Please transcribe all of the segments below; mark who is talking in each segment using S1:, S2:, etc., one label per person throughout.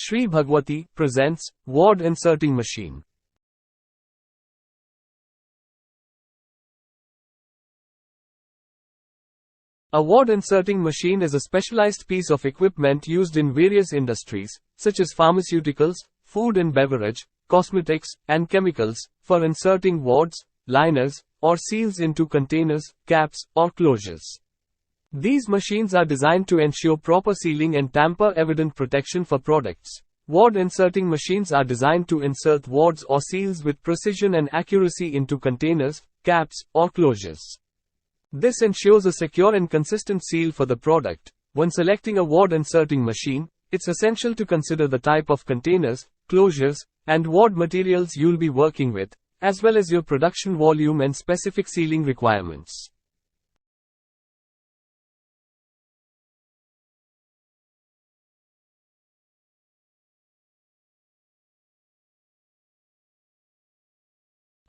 S1: Shri Bhagwati presents Wad Inserting Machine. A wad inserting machine is a specialized piece of equipment used in various industries, such as pharmaceuticals, food and beverage, cosmetics, and chemicals, for inserting wads, liners, or seals into containers, caps, or closures. These machines are designed to ensure proper sealing and tamper-evident protection for products. Wad inserting machines are designed to insert wads or seals with precision and accuracy into containers, caps, or closures. This ensures a secure and consistent seal for the product. When selecting a wad inserting machine, it's essential to consider the type of containers, closures, and wad materials you'll be working with, as well as your production volume and specific sealing requirements.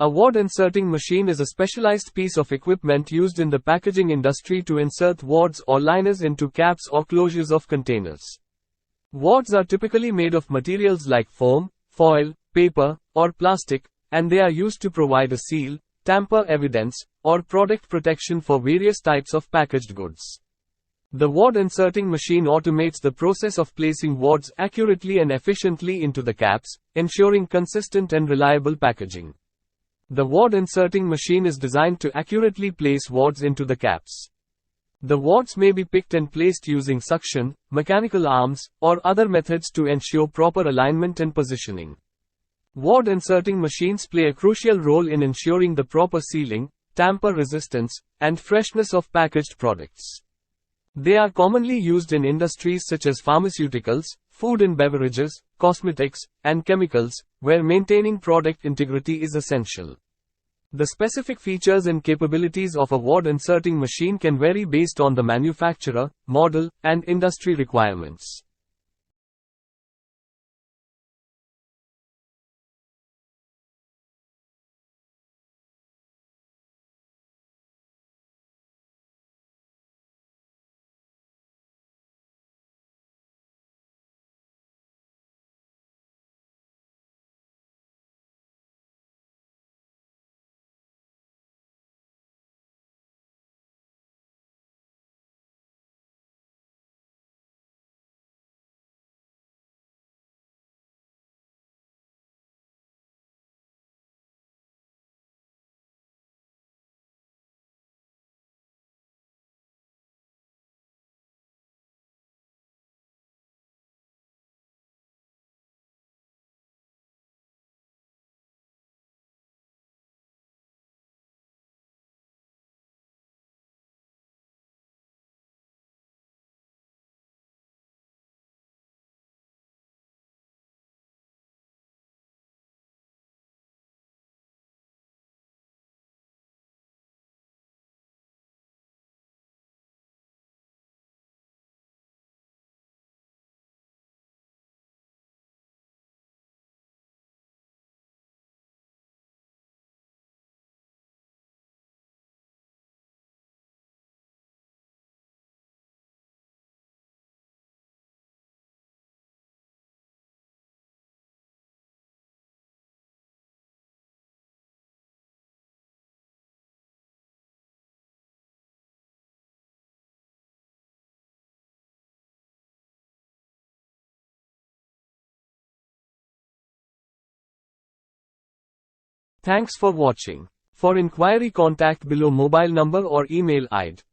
S1: A wad inserting machine is a specialized piece of equipment used in the packaging industry to insert wads or liners into caps or closures of containers. Wads are typically made of materials like foam, foil, paper, or plastic, and they are used to provide a seal, tamper-evidence, or product protection for various types of packaged goods. The wad inserting machine automates the process of placing wads accurately and efficiently into the caps, ensuring consistent and reliable packaging. The wad inserting machine is designed to accurately place wads into the caps. The wads may be picked and placed using suction, mechanical arms, or other methods to ensure proper alignment and positioning. Wad inserting machines play a crucial role in ensuring the proper sealing, tamper resistance, and freshness of packaged products. They are commonly used in industries such as pharmaceuticals, food and beverages, cosmetics, and chemicals, where maintaining product integrity is essential. The specific features and capabilities of a wad inserting machine can vary based on the manufacturer, model, and industry requirements. Thanks for watching. For inquiry, contact below mobile number or email ID.